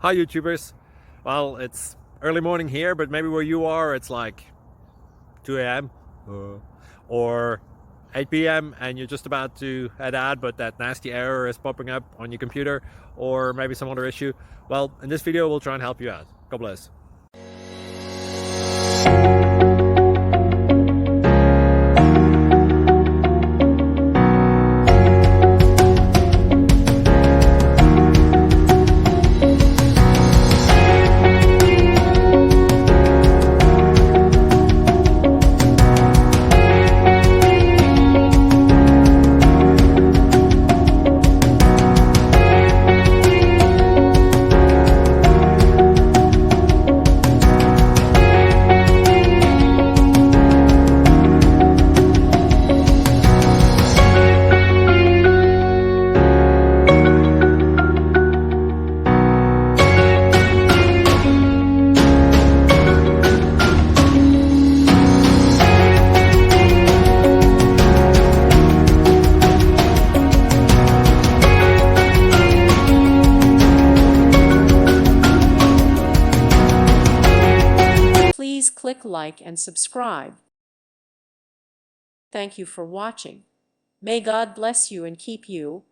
Hi YouTubers. Well, it's early morning here, but maybe where you are it's like 2 a.m. or 8 p.m. and you're just about to head out, but that nasty error is popping up on your computer, or maybe some other issue. Well, in this video we'll try and help you out. God bless. Please click like and subscribe. Thank you for watching. May God bless you and keep you.